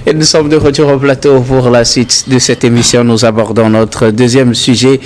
Et nous sommes de retour au plateau pour la suite de cette émission. Nous abordons notre deuxième sujet.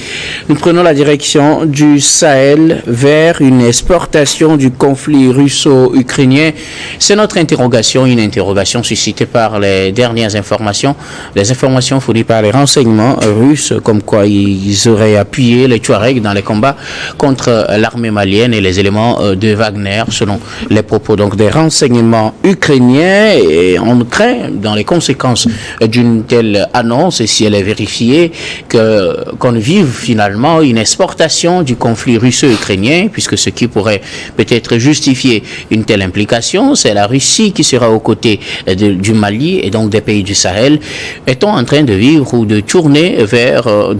Nous prenons la direction du Sahel vers une exportation du conflit russo-ukrainien. C'est notre interrogation, une interrogation suscitée par les dernières informations, les informations fournies par les renseignements russes, comme quoi ils auraient appuyé les Touaregs dans les combats contre l'armée malienne et les éléments de Wagner, selon les propos donc des renseignements ukrainiens. Et on craint, dans les conséquences d'une telle annonce, et si elle est vérifiée, qu'on vive finalement une exportation du conflit russo-ukrainien, puisque ce qui pourrait peut-être justifier une telle implication, c'est la Russie qui sera aux côtés du Mali et donc des pays du Sahel. Est-on en train de vivre ou de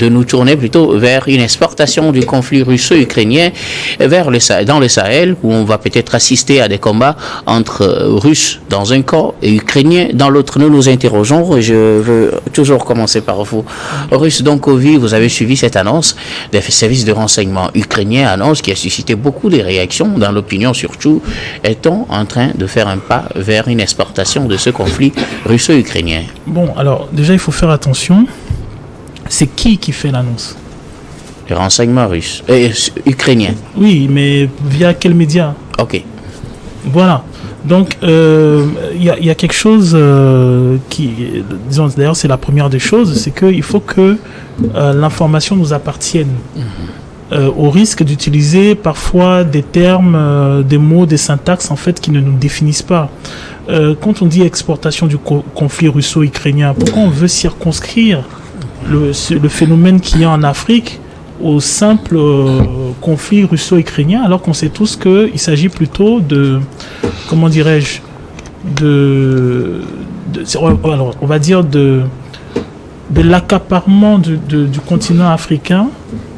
nous tourner plutôt vers une exportation du conflit russo-ukrainien dans le Sahel, où on va peut-être assister à des combats entre Russes dans un camp et Ukrainiens dans l'autre? Nous nous interrogeons. Je veux toujours commencer par vous. Russes, donc, vous avez suivi cette annonce des services de renseignement ukrainiens, annonce qui a suscité beaucoup de réactions dans l'opinion surtout. Est-on en train de faire un pas vers une exportation de ce conflit russo-ukrainien? Bon, alors, déjà, il faut faire attention. C'est qui fait l'annonce? Les renseignements russes. Ukrainiens. Oui, mais via quel média? Ok. Voilà. Donc, il y a quelque chose qui, disons, d'ailleurs, c'est la première des choses, c'est qu'il faut que l'information nous appartienne. Au risque d'utiliser parfois des termes, des mots, des syntaxes, en fait, qui ne nous définissent pas. Quand on dit exportation du conflit russo-ukrainien, pourquoi on veut circonscrire le phénomène qu'il y a en Afrique au simple conflit russo-ukrainien, alors qu'on sait tous qu'il s'agit plutôt de, comment dirais-je, alors, on va dire de l'accaparement du continent africain,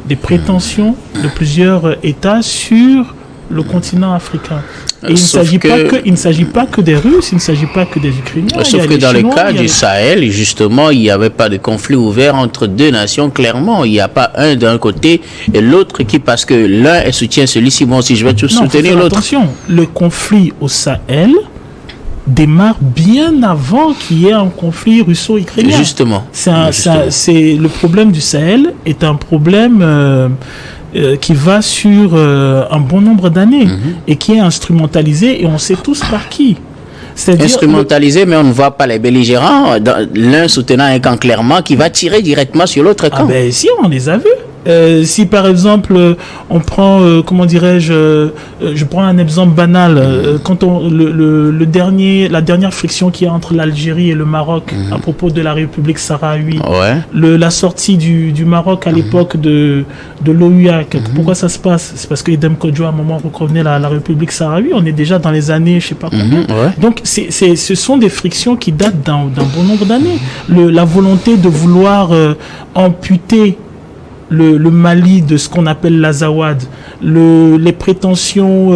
des prétentions de plusieurs États sur le continent africain. Et il ne s'agit pas que des Russes, il ne s'agit pas que des Ukrainiens. Sauf que dans le cas du Sahel, justement, il n'y avait pas de conflit ouvert entre deux nations, clairement. Il n'y a pas un d'un côté et l'autre qui, parce que l'un soutient celui-ci, moi aussi je vais tout soutenir l'autre. Attention, le conflit au Sahel démarre bien avant qu'il y ait un conflit russo-ukrainien. Justement. Le problème du Sahel est un problème qui va sur un bon nombre d'années et qui est instrumentalisé, et on sait tous par qui. Instrumentalisé, mais on ne voit pas les belligérants, l'un soutenant un camp clairement qui va tirer directement sur l'autre camp. Ah ben si, on les a vus. Si par exemple on prend, je prends un exemple banal, quand la dernière friction qu'il y a entre l'Algérie et le Maroc à propos de la République sahraoui, la sortie du Maroc à l'époque de l'OUA, pourquoi ça se passe? C'est parce que Edem Kodjo à un moment reconnaît la République sahraoui. On est déjà dans les années, je sais pas combien. Donc ce sont des frictions qui datent d'un bon nombre d'années. La volonté de vouloir amputer le Mali de ce qu'on appelle l'Azawad, les prétentions,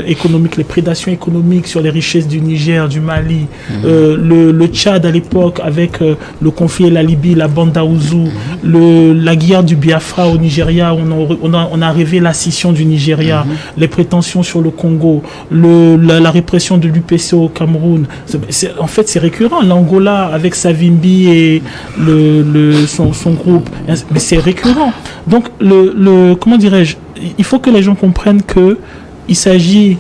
économiques, les prédations économiques sur les richesses du Niger, du Mali, le Tchad à l'époque avec le conflit et la Libye, la bande d'Aouzou, la guerre du Biafra au Nigeria, on a rêvé la scission du Nigeria, les prétentions sur le Congo, la répression de l'UPC au Cameroun. En fait, c'est récurrent. L'Angola avec Savimbi et son groupe. Mais c'est récurrent. Donc, comment dirais-je, il faut que les gens comprennent qu'il s'agit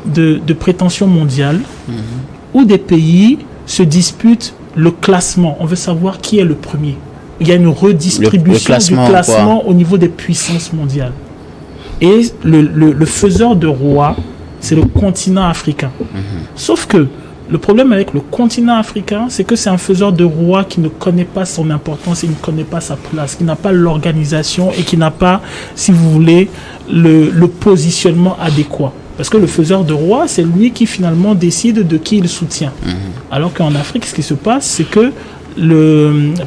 de prétentions mondiales où des pays se disputent le classement. On veut savoir qui est le premier. Il y a une redistribution du classement au niveau des puissances mondiales. Et le faiseur de roi, c'est le continent africain. Sauf que le problème avec le continent africain, c'est que c'est un faiseur de roi qui ne connaît pas son importance, il ne connaît pas sa place, qui n'a pas l'organisation et qui n'a pas, si vous voulez, le positionnement adéquat. Parce que le faiseur de roi, c'est lui qui finalement décide de qui il soutient. Alors qu'en Afrique, ce qui se passe, c'est que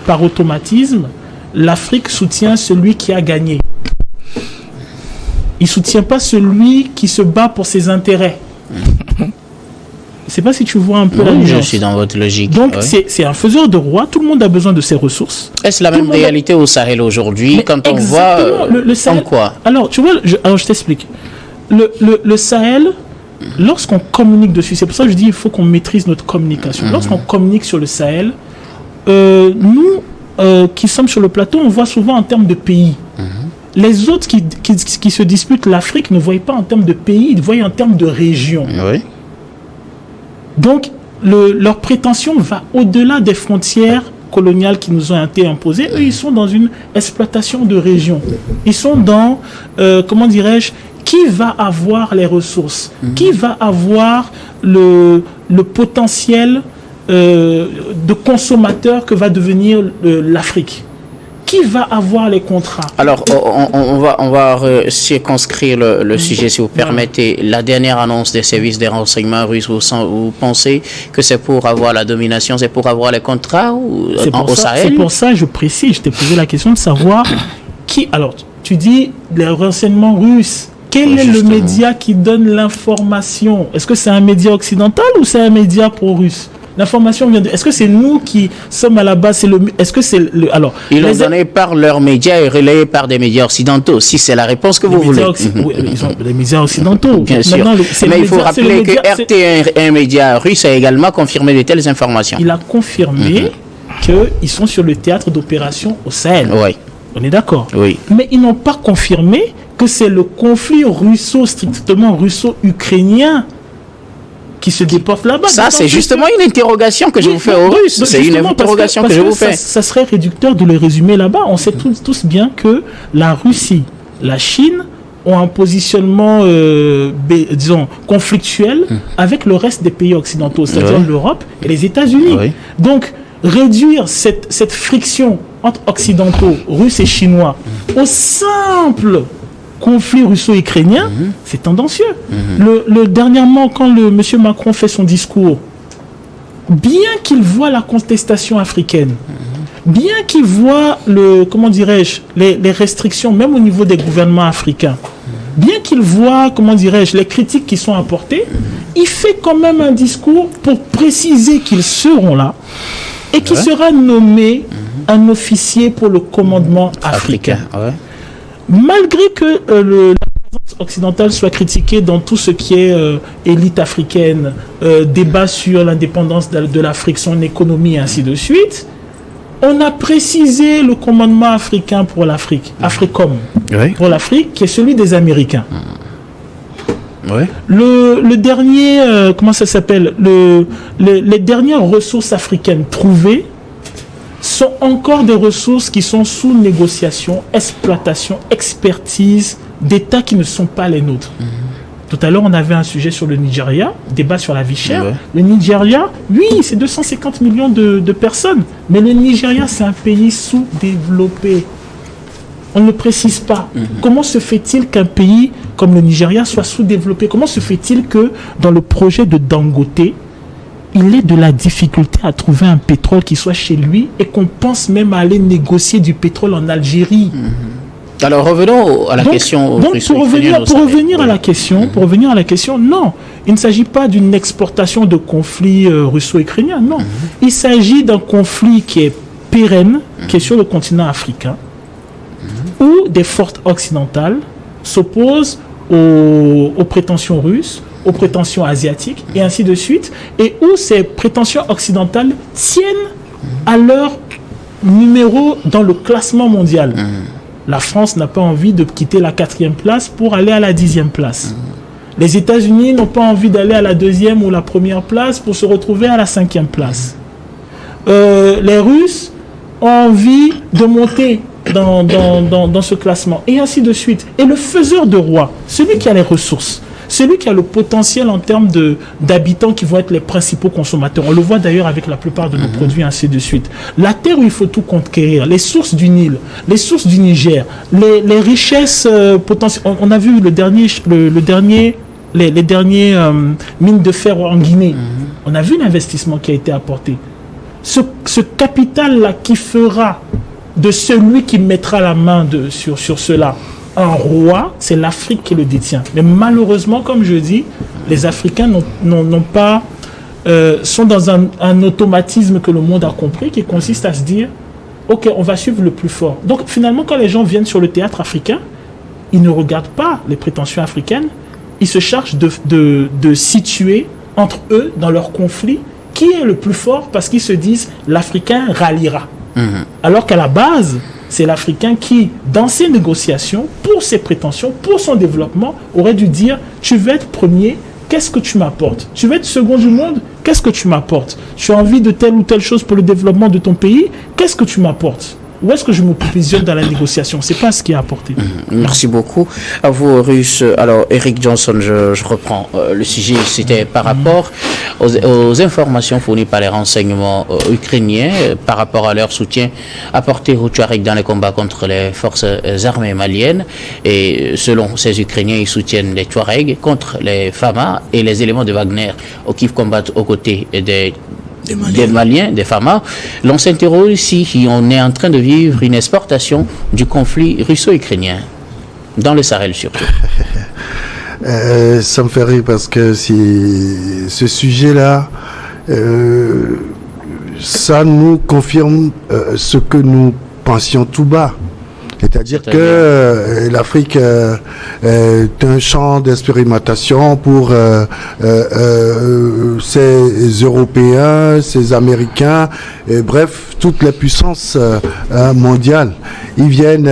par automatisme, l'Afrique soutient celui qui a gagné. Il ne soutient pas celui qui se bat pour ses intérêts. Je ne sais pas si tu vois un peu la nuance. Je suis dans votre logique. Donc, c'est un faiseur de roi. Tout le monde a besoin de ses ressources. Est-ce la même réalité au Sahel aujourd'hui, quand on voit le Sahel, en quoi? Alors, tu vois, je t'explique. Le Sahel, lorsqu'on communique dessus, c'est pour ça que je dis il faut qu'on maîtrise notre communication. Lorsqu'on communique sur le Sahel, nous qui sommes sur le plateau, on voit souvent en termes de pays. Les autres qui se disputent l'Afrique ne voient pas en termes de pays, ils voient en termes de région. Oui. Donc, leur prétention va au-delà des frontières coloniales qui nous ont été imposées. Eux, ils sont dans une exploitation de région. Ils sont dans, comment dirais-je, qui va avoir les ressources, qui va avoir le potentiel de consommateur que va devenir l'Afrique. Qui va avoir les contrats? Alors, on va circonscrire le sujet, si vous permettez. La dernière annonce des services des renseignements russes, vous pensez que c'est pour avoir la domination, c'est pour avoir les contrats au Sahel? C'est pour ça, je précise, je t'ai posé la question de savoir qui... Alors, tu dis les renseignements russes. Quel est le média qui donne l'information? Est-ce que c'est un média occidental ou c'est un média pro-russe? L'information vient de... Est-ce que c'est nous qui sommes à la base? Est-ce que c'est le... Alors, ils l'ont donné par leurs médias et relayé par des médias occidentaux. Si c'est la réponse que vous voulez. Oui, ils ont les médias occidentaux. Bien sûr. Mais il faut rappeler que RT, un média russe, a également confirmé de telles informations. Il a confirmé qu'ils sont sur le théâtre d'opération au Sahel. Oui. On est d'accord. Oui. Mais ils n'ont pas confirmé que c'est le conflit strictement russo-ukrainien qui se déporte là-bas. Ça, c'est justement une interrogation que je vous fais aux Russes. C'est une interrogation que je vous fais. Ça serait réducteur de le résumer là-bas. On sait tous bien que la Russie, la Chine ont un positionnement, disons, conflictuel avec le reste des pays occidentaux, c'est-à-dire l'Europe et les États-Unis. Oui. Donc, réduire cette friction entre occidentaux, russes et chinois, au simple conflit russo-ukrainien, c'est tendancieux. Dernièrement, quand M. Macron fait son discours, bien qu'il voit la contestation africaine, bien qu'il voit les restrictions, même au niveau des gouvernements africains, bien qu'il voit, les critiques qui sont apportées, il fait quand même un discours pour préciser qu'ils seront là et qu'il sera nommé un officier pour le commandement africain. Malgré que la présence occidentale soit critiquée dans tout ce qui est élite africaine, débat sur l'indépendance de l'Afrique, son économie et ainsi de suite, on a précisé le commandement africain pour l'Afrique, Africom, pour l'Afrique, qui est celui des Américains. Le dernier, comment ça s'appelle, les dernières ressources africaines trouvées sont encore des ressources qui sont sous négociation, exploitation, expertise d'États qui ne sont pas les nôtres. Tout à l'heure, on avait un sujet sur le Nigeria, débat sur la vie chère. Le Nigeria, oui, c'est 250 millions de personnes, mais le Nigeria, c'est un pays sous-développé. On ne précise pas. Comment se fait-il qu'un pays comme le Nigeria soit sous-développé? Comment se fait-il que dans le projet de Dangote, il ait de la difficulté à trouver un pétrole qui soit chez lui et qu'on pense même à aller négocier du pétrole en Algérie? Alors revenons à la question. Donc pour revenir à la question, non, il ne s'agit pas d'une exportation de conflit russo-ukrainien, non. Il s'agit d'un conflit qui est pérenne, qui est sur le continent africain, où des forces occidentales s'opposent aux prétentions russes, aux prétentions asiatiques, et ainsi de suite, et où ces prétentions occidentales tiennent à leur numéro dans le classement mondial. La France n'a pas envie de quitter la 4e place pour aller à la 10e place. Les États-Unis n'ont pas envie d'aller à la 2e ou la 1re place pour se retrouver à la 5e place. Les Russes ont envie de monter dans ce classement, et ainsi de suite. Et le faiseur de roi, celui qui a les ressources, celui qui a le potentiel en termes d'habitants qui vont être les principaux consommateurs. On le voit d'ailleurs avec la plupart de nos produits, ainsi de suite. La terre où il faut tout conquérir, les sources du Nil, les sources du Niger, les richesses potentielles. On a vu les dernières mines de fer en Guinée. On a vu l'investissement qui a été apporté. Ce capital-là qui fera de celui qui mettra la main sur cela un roi, c'est l'Afrique qui le détient. Mais malheureusement, comme je dis, les Africains n'ont pas, sont dans un automatisme que le monde a compris, qui consiste à se dire, ok, on va suivre le plus fort. Donc finalement, quand les gens viennent sur le théâtre africain, ils ne regardent pas les prétentions africaines, ils se chargent de situer entre eux, dans leur conflit, qui est le plus fort, parce qu'ils se disent l'Africain ralliera. Alors qu'à la base, c'est l'Africain qui, dans ses négociations, pour ses prétentions, pour son développement, aurait dû dire, tu veux être premier, qu'est-ce que tu m'apportes? Tu veux être second du monde? Qu'est-ce que tu m'apportes? Tu as envie de telle ou telle chose pour le développement de ton pays? Qu'est-ce que tu m'apportes? Où est-ce que je me positionne dans la négociation? C'est pas ce qui est apporté. Merci beaucoup. À vous, Russe. Alors, Eric Johnson, je reprends le sujet. C'était par rapport aux informations fournies par les renseignements ukrainiens par rapport à leur soutien apporté aux Touaregs dans les combats contre les forces armées maliennes. Et selon ces Ukrainiens, ils soutiennent les Touaregs contre les FAMA et les éléments de Wagner qui combattent aux côtés des Maliens, des FAMA. L'on s'interroge si on est en train de vivre une exportation du conflit russo-ukrainien, dans le Sahel surtout. Ça me fait rire parce que ce sujet-là, ça nous confirme ce que nous pensions tout bas. C'est-à-dire que l'Afrique est un champ d'expérimentation pour ces Européens, ces Américains, et bref, toutes les puissances mondiales. Ils viennent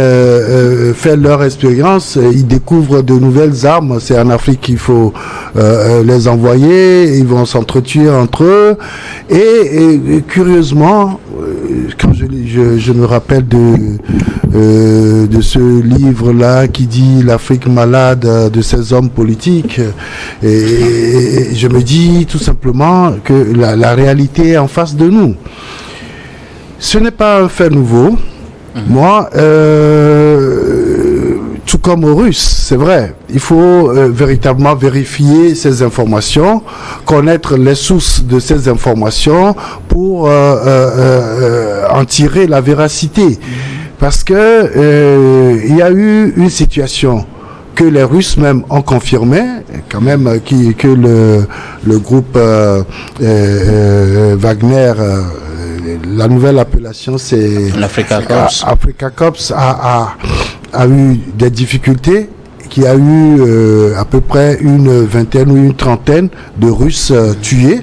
faire leur expérience, ils découvrent de nouvelles armes. C'est en Afrique qu'il faut les envoyer, ils vont s'entretuer entre eux. Et curieusement, quand je me rappelle de ce livre-là qui dit l'Afrique malade de ses hommes politiques, et je me dis tout simplement que la réalité est en face de nous. Ce n'est pas un fait nouveau. Moi, tout comme aux Russes, c'est vrai, il faut véritablement vérifier ces informations, connaître les sources de ces informations pour en tirer la véracité. Parce que il y a eu une situation que les Russes même ont confirmé, quand même, que le groupe Wagner, la nouvelle appellation c'est l'Africa Corps. Africa Corps a eu des difficultés, qu'il y a eu à peu près une vingtaine ou une trentaine de Russes tués.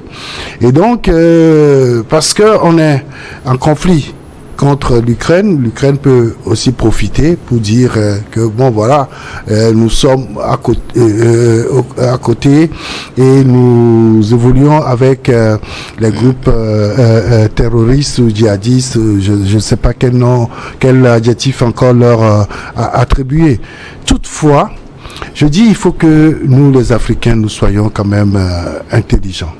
Et donc, parce qu'on est en conflit contre l'Ukraine peut aussi profiter pour dire que bon voilà, nous sommes à côté et nous évoluons avec les groupes terroristes ou djihadistes, je ne sais pas quel nom, quel adjectif encore leur attribuer. Toutefois, je dis il faut que nous les Africains nous soyons quand même intelligents.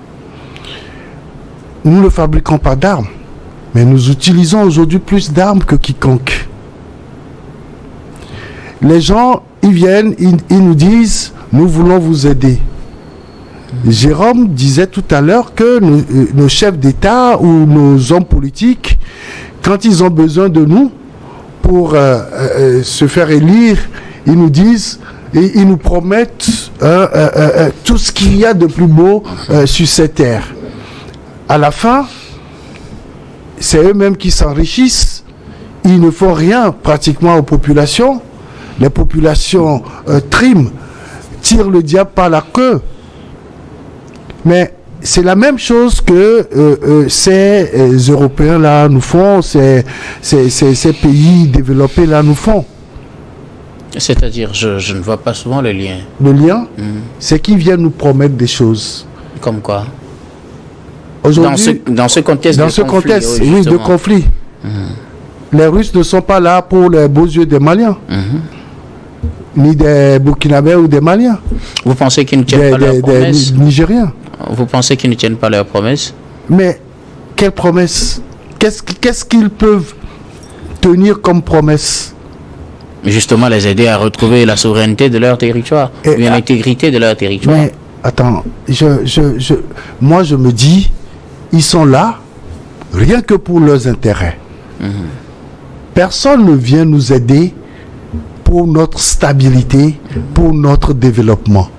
Nous ne fabriquons pas d'armes. Mais nous utilisons aujourd'hui plus d'armes que quiconque. Les gens, ils viennent, ils nous disent, nous voulons vous aider. Jérôme disait tout à l'heure que nos chefs d'État ou nos hommes politiques, quand ils ont besoin de nous pour se faire élire, ils nous disent et ils nous promettent tout ce qu'il y a de plus beau sur cette terre. À la fin, c'est eux-mêmes qui s'enrichissent. Ils ne font rien pratiquement aux populations. Les populations triment, tirent le diable par la queue. Mais c'est la même chose que ces Européens-là nous font, ces pays développés là nous font. C'est-à-dire, je ne vois pas souvent le lien. Le lien, c'est qu'ils viennent nous promettre des choses. Comme quoi? Dans ce contexte, oui, de conflit. Les Russes ne sont pas là pour les beaux yeux des Maliens, ni des Burkinabés ou des Maliens. Vous pensez qu'ils ne tiennent pas leurs promesses? Des Nigériens. Vous pensez qu'ils ne tiennent pas leurs promesses? Mais quelles promesses? Qu'est-ce qu'ils peuvent tenir comme promesse? Justement, les aider à retrouver la souveraineté de leur territoire, l'intégrité de leur territoire. Mais attends, moi je me dis, ils sont là rien que pour leurs intérêts. Personne ne vient nous aider pour notre stabilité, pour notre développement.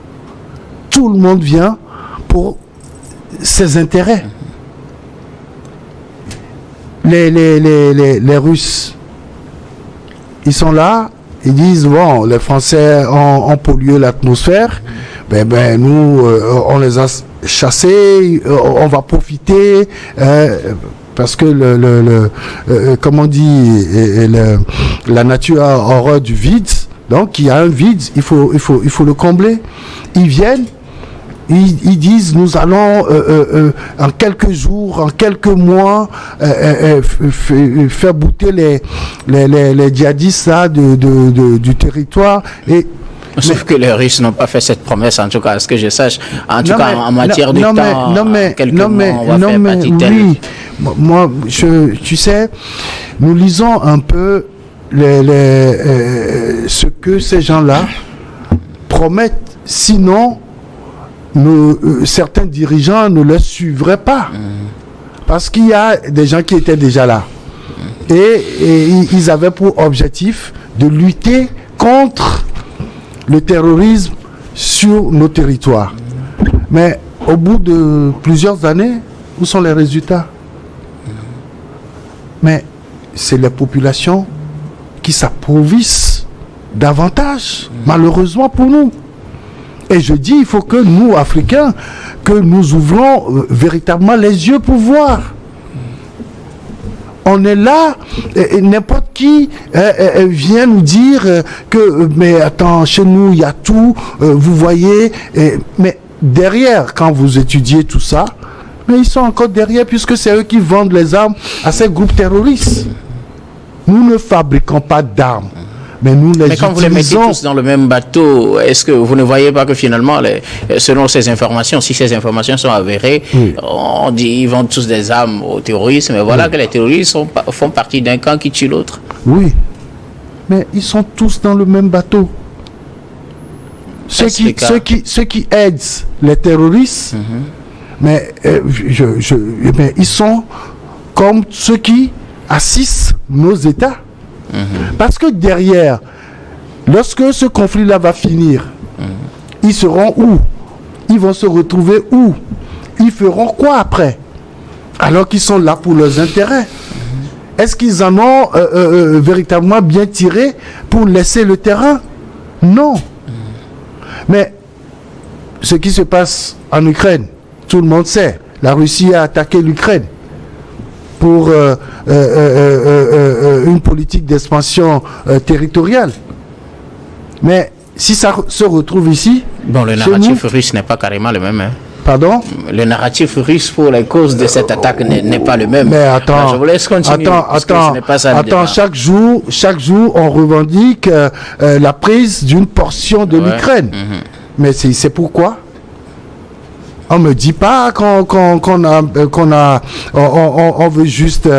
Tout le monde vient pour ses intérêts. Les Russes, ils sont là, ils disent, bon, les Français ont pollué l'atmosphère, nous, on les a chassés, on va profiter, parce que comme on dit, la nature a horreur du vide, donc il y a un vide, il faut le combler. Ils viennent, ils disent, nous allons en quelques jours, en quelques mois, faire bouter les djihadistes là, du territoire. Sauf que les Russes n'ont pas fait cette promesse, en tout cas, à ce que je sache. En tout cas, en matière de temps, quelques mois, on va faire partie telle. Oui, moi, tu sais, nous lisons un peu ce que ces gens-là promettent. Sinon, certains dirigeants ne les suivraient pas. Parce qu'il y a des gens qui étaient déjà là. Et ils avaient pour objectif de lutter contre le terrorisme sur nos territoires. Mais au bout de plusieurs années, où sont les résultats? Mais c'est les populations qui s'appauvrissent davantage, malheureusement pour nous. Et je dis, il faut que nous, Africains, que nous ouvrons véritablement les yeux pour voir. On est là, et n'importe qui vient nous dire que, mais attends, chez nous, il y a tout, vous voyez, mais derrière, quand vous étudiez tout ça, mais ils sont encore derrière, puisque c'est eux qui vendent les armes à ces groupes terroristes. Nous ne fabriquons pas d'armes. Mais nous les quand vous les mettez tous dans le même bateau, est-ce que vous ne voyez pas que finalement, selon ces informations, si ces informations sont avérées, on dit qu'ils vendent tous des armes aux terroristes, mais voilà que les terroristes font partie d'un camp qui tue l'autre. Oui, mais ils sont tous dans le même bateau. Ceux qui aident les terroristes, mais ils sont comme ceux qui assistent nos États. Parce que derrière, lorsque ce conflit-là va finir, ils seront où? Ils vont se retrouver où? Ils feront quoi après? Alors qu'ils sont là pour leurs intérêts. Est-ce qu'ils en ont véritablement bien tiré pour laisser le terrain? Non. Mais ce qui se passe en Ukraine, tout le monde sait. La Russie a attaqué l'Ukraine pour une politique d'expansion territoriale. Mais si ça se retrouve ici... Bon, le narratif russe n'est pas carrément le même. Hein. Pardon? Le narratif russe pour les causes de cette attaque n'est pas le même. Mais attends, alors, je vous laisse continuer. Attends, chaque jour, on revendique la prise d'une portion de l'Ukraine. Mais c'est pourquoi? On me dit pas qu'on veut juste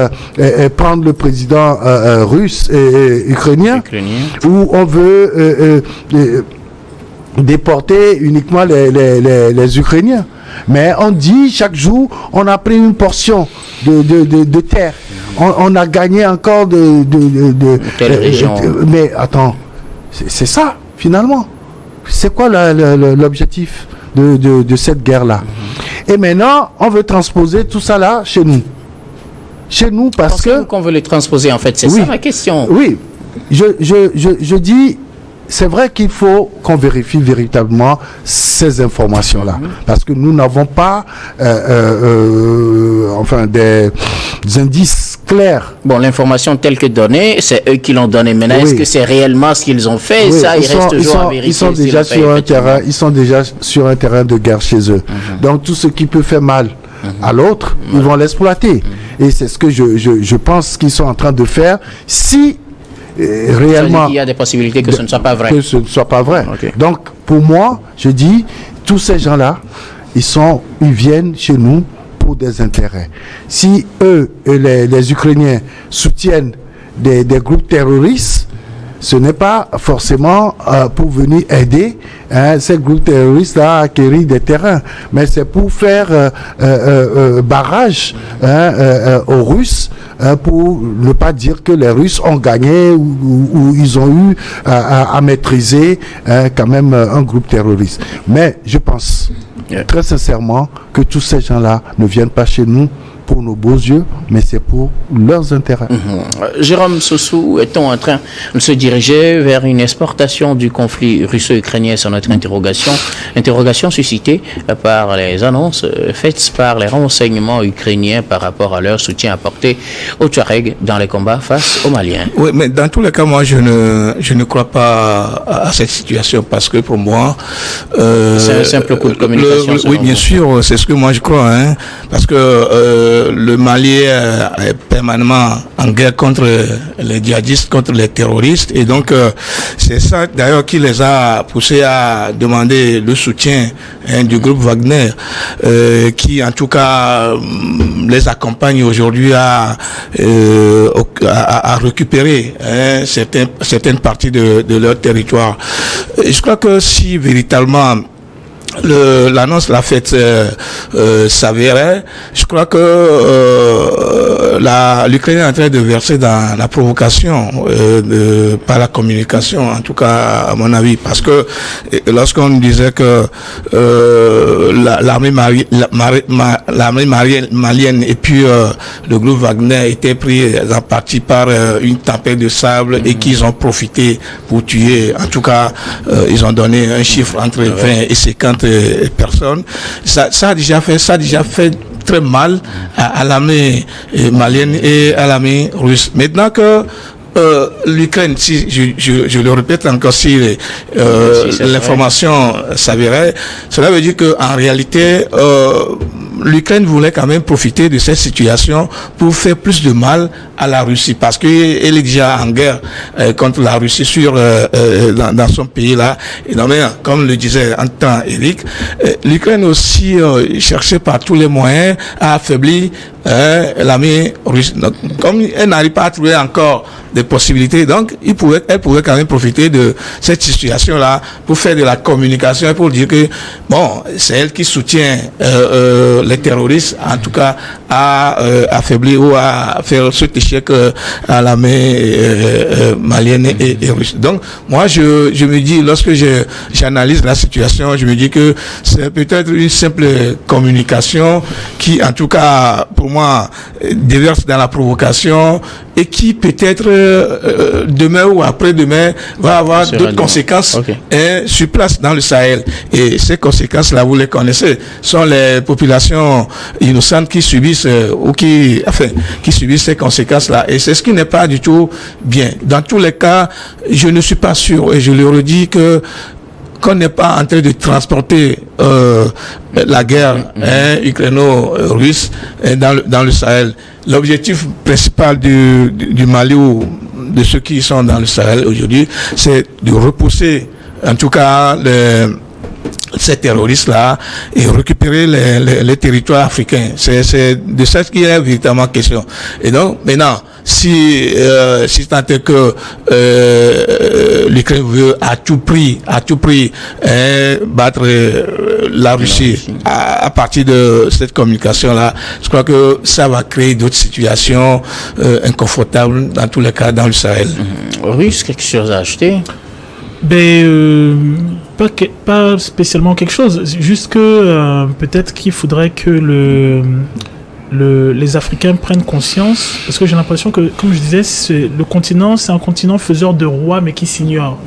prendre le président russe et ukrainien, ou on veut déporter uniquement les Ukrainiens. Mais on dit chaque jour, on a pris une portion de terre. On a gagné encore de telle région. Mais attends, c'est ça finalement. C'est quoi l'objectif de cette guerre-là? Et maintenant, on veut transposer tout ça là chez nous. Chez nous parce que... qu'on veut les transposer en fait, c'est ça ma question. Oui, je dis, c'est vrai qu'il faut qu'on vérifie véritablement ces informations-là. Parce que nous n'avons pas des indices clairs. Bon, l'information telle que donnée, c'est eux qui l'ont donnée. Maintenant, est-ce que c'est réellement ce qu'ils ont fait? Ça, il reste toujours à vérifier. Ils sont déjà sur un terrain, ils sont déjà sur un terrain de guerre chez eux. Donc, tout ce qui peut faire mal à l'autre, ils vont l'exploiter. Et c'est ce que je pense qu'ils sont en train de faire. Si réellement... Il y a des possibilités que ce ne soit pas vrai. Que ce ne soit pas vrai. Okay. Donc, pour moi, je dis, tous ces gens-là, ils viennent chez nous pour des intérêts. Si eux, les Ukrainiens, soutiennent des groupes terroristes, ce n'est pas forcément pour venir aider ces groupes terroristes-là à acquérir des terrains, mais c'est pour faire barrage aux Russes, pour ne pas dire que les Russes ont gagné ou ils ont eu à maîtriser quand même un groupe terroriste. Mais je pense très sincèrement que tous ces gens-là ne viennent pas chez nous pour nos beaux yeux, mais c'est pour leurs intérêts. Jérôme Soussou, est-on en train de se diriger vers une exportation du conflit russo-ukrainien? C'est notre interrogation suscitée par les annonces faites par les renseignements ukrainiens par rapport à leur soutien apporté aux Touaregs dans les combats face aux Maliens. Oui, mais dans tous les cas, moi, je ne crois pas à cette situation parce que pour moi... c'est un simple coup de communication. Oui, bien sûr, c'est ce que moi je crois, hein, parce que le Mali est permanemment en guerre contre les djihadistes, contre les terroristes, et donc c'est ça d'ailleurs qui les a poussés à demander le soutien du groupe Wagner, qui en tout cas les accompagne aujourd'hui à récupérer certaines parties de leur territoire. Et je crois que si véritablement l'annonce l'a faite s'avérait, je crois que l'Ukraine est en train de verser dans la provocation par la communication, en tout cas à mon avis, parce que lorsqu'on disait que l'armée malienne et puis le groupe Wagner étaient pris en partie par une tempête de sable et qu'ils ont profité pour tuer, en tout cas ils ont donné un chiffre entre 20 et 50 personnes. Ça a déjà fait très mal à l'armée malienne et à l'armée russe. Maintenant que l'Ukraine, si je le répète encore, si l'information s'avérait, cela veut dire que en réalité l'Ukraine voulait quand même profiter de cette situation pour faire plus de mal à la Russie, parce qu'elle est déjà en guerre contre la Russie dans son pays là. Et non, mais comme le disait en temps Eric, l'Ukraine aussi cherchait par tous les moyens à affaiblir l'armée russe. Donc, comme elle n'arrive pas à trouver encore des possibilités, donc elle pouvait quand même profiter de cette situation là pour faire de la communication et pour dire que bon, c'est elle qui soutient les terroristes, en tout cas à affaiblir ou à faire cet échec à l'armée malienne et russe. Donc moi je me dis, lorsque j'analyse la situation, je me dis que c'est peut-être une simple communication qui, en tout cas pour moi, déverse dans la provocation et qui peut-être demain ou après-demain va avoir d'autres conséquences sur place dans le Sahel. Et ces conséquences-là, vous les connaissez, sont les populations innocentes qui subissent qui subissent ces conséquences-là. Et c'est ce qui n'est pas du tout bien. Dans tous les cas, je ne suis pas sûr, et je le redis, qu'on n'est pas en train de transporter la guerre ukraino-russe dans le Sahel. L'objectif principal du Mali ou de ceux qui sont dans le Sahel aujourd'hui, c'est de repousser en tout cas ces terroristes-là et récupérer les territoires africains. C'est de ça qu'il est véritablement question. Et donc, maintenant, si tant est que l'Ukraine veut à tout prix battre la Russie à partir de cette communication-là, je crois que ça va créer d'autres situations inconfortables dans tous les cas dans le Sahel. Russe, quelque chose à ajouter? Pas spécialement quelque chose, juste que peut-être qu'il faudrait que les Africains prennent conscience, parce que j'ai l'impression que, comme je disais, le continent, c'est un continent faiseur de rois, mais qui s'ignore.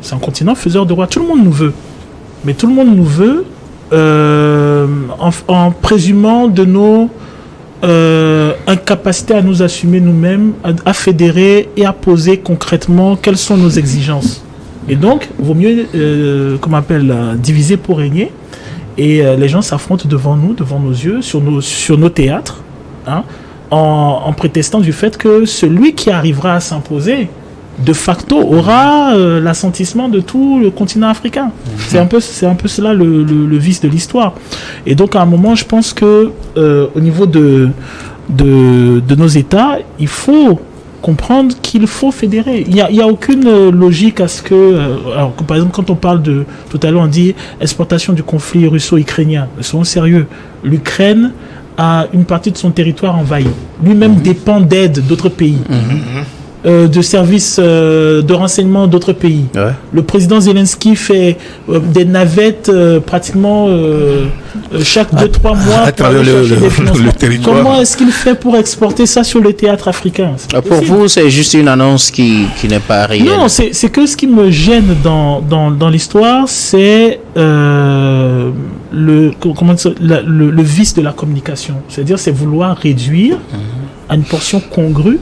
C'est un continent faiseur de rois. Tout le monde nous veut. Mais tout le monde nous veut en présumant de nos incapacité à nous assumer nous-mêmes, à fédérer et à poser concrètement quelles sont nos exigences. Et donc, il vaut mieux, diviser pour régner. Et les gens s'affrontent devant nous, devant nos yeux, sur nos théâtres, en prétextant du fait que celui qui arrivera à s'imposer, de facto, aura l'assentissement de tout le continent africain. C'est un peu cela le vice de l'histoire. Et donc, à un moment, je pense que au niveau de nos États, il faut comprendre qu'il faut fédérer. Il y a aucune logique à ce que... par exemple, quand on parle tout à l'heure, on dit exportation du conflit russo-ukrainien. Soyons sérieux. L'Ukraine a une partie de son territoire envahi. Lui-même dépend d'aide d'autres pays. de services de renseignement d'autres pays. Ouais. Le président Zelensky fait des navettes pratiquement chaque 2-3 mois à travers le territoire. Comment est-ce qu'il fait pour exporter ça sur le théâtre africain? Pour vous, c'est juste une annonce qui n'est pas réelle. Non, c'est que ce qui me gêne dans l'histoire, c'est le vice de la communication. C'est-à-dire, c'est vouloir réduire à une portion congrue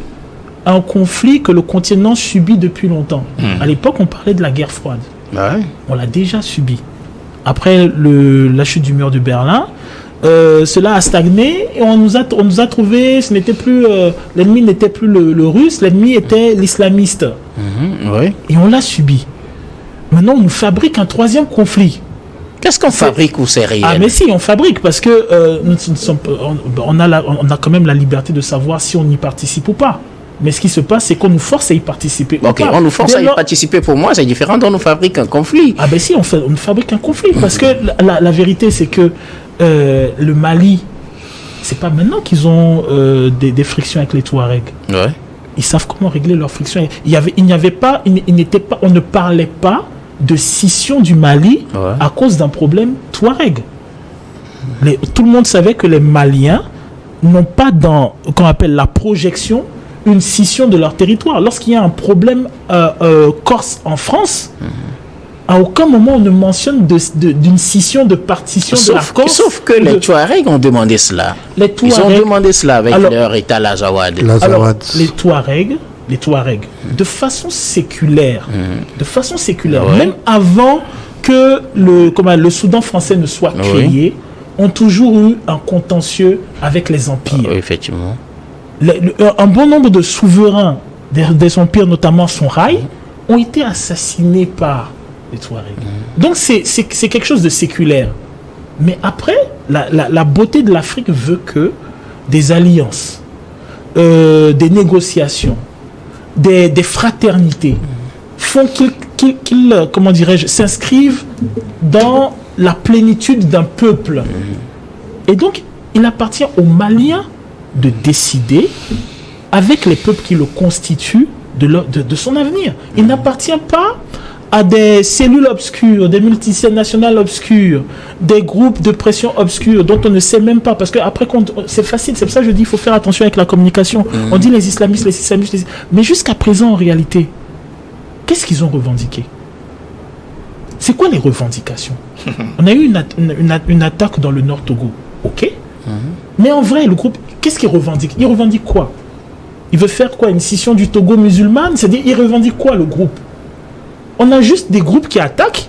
un conflit que le continent subit depuis longtemps. À l'époque, on parlait de la guerre froide. Ouais. On l'a déjà subi. Après la chute du mur de Berlin, cela a stagné et on nous a trouvé, ce n'était plus l'ennemi n'était plus le russe, l'ennemi était l'islamiste. Oui. Et on l'a subi. Maintenant, on nous fabrique un troisième conflit. Qu'est-ce qu'on fabrique ou c'est réel? Ah mais si, on fabrique parce que on a quand même la liberté de savoir si on y participe ou pas. Mais ce qui se passe, c'est qu'on nous force à y participer. Ok, on nous force à y participer. Pour moi, c'est différent d'on nous fabrique un conflit. Ah ben si, on fabrique un conflit. Parce que la vérité, c'est que le Mali, c'est pas maintenant qu'ils ont des frictions avec les Touaregs. Ouais. Ils savent comment régler leurs frictions. On ne parlait pas de scission du Mali à cause d'un problème Touareg. Tout le monde savait que les Maliens n'ont pas dans, qu'on appelle la projection, une scission de leur territoire. Lorsqu'il y a un problème corse en France, à aucun moment on ne mentionne d'une scission, de partition de la Corse. Sauf que les Touaregs ont demandé cela. Ils ont demandé cela avec leur état l'Azawad. Alors, les Touaregs, de façon séculaire, même avant que le Soudan français ne soit créé, ont toujours eu un contentieux avec les empires. Effectivement. Un bon nombre de souverains des empires, notamment Songhai, ont été assassinés par les Touaregs. Donc c'est quelque chose de séculaire. Mais après, la beauté de l'Afrique veut que des alliances, des négociations, des fraternités font qu'ils comment dirais-je, s'inscrivent dans la plénitude d'un peuple. Et donc, il appartient aux Maliens de décider, avec les peuples qui le constituent, de son avenir. Il n'appartient pas à des cellules obscures, des multinationales obscures, des groupes de pression obscurs dont on ne sait même pas. Parce que après, c'est facile, c'est pour ça que je dis qu'il faut faire attention avec la communication. On dit les islamistes. Mais jusqu'à présent, en réalité, qu'est-ce qu'ils ont revendiqué? C'est quoi les revendications? On a eu une attaque dans le Nord Togo. Ok. Mais en vrai, le groupe, qu'est-ce qu'il revendique? Il revendique quoi? Il veut faire quoi? Une scission du Togo musulmane? C'est-à-dire, il revendique quoi, le groupe? On a juste des groupes qui attaquent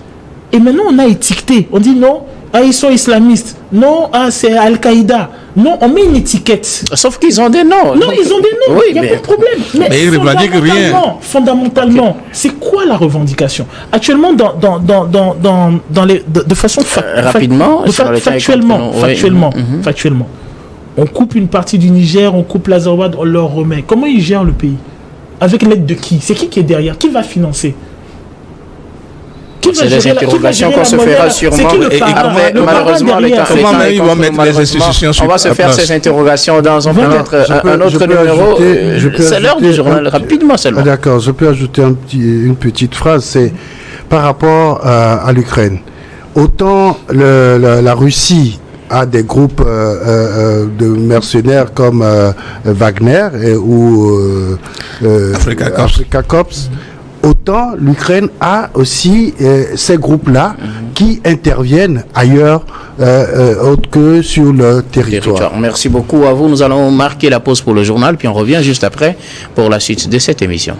et maintenant on a étiqueté. On dit non, ils sont islamistes. Non, c'est Al-Qaïda. Non, on met une étiquette. Sauf qu'ils ont des noms. Non, ils ont des noms. Il n'y a pas de problème. Mais ils revendiquent rien. Fondamentalement, c'est quoi la revendication? Actuellement, de façon rapidement, factuellement, on coupe une partie du Niger, on coupe l'Azawad, on leur remet. Comment ils gèrent le pays? Avec l'aide de qui? C'est qui est derrière? Qui va financer? C'est des interrogations qu'on se fera sûrement. Malheureusement, l'État. On va se faire ces interrogations dans un autre numéro. C'est l'heure du journal. Rapidement seulement. D'accord, je peux ajouter une petite phrase. C'est par rapport à l'Ukraine. Autant la Russie a des groupes de mercenaires comme Wagner ou Africa Corps. Autant l'Ukraine a aussi ces groupes-là qui interviennent ailleurs autre que sur le territoire. Merci beaucoup à vous. Nous allons marquer la pause pour le journal, puis on revient juste après pour la suite de cette émission.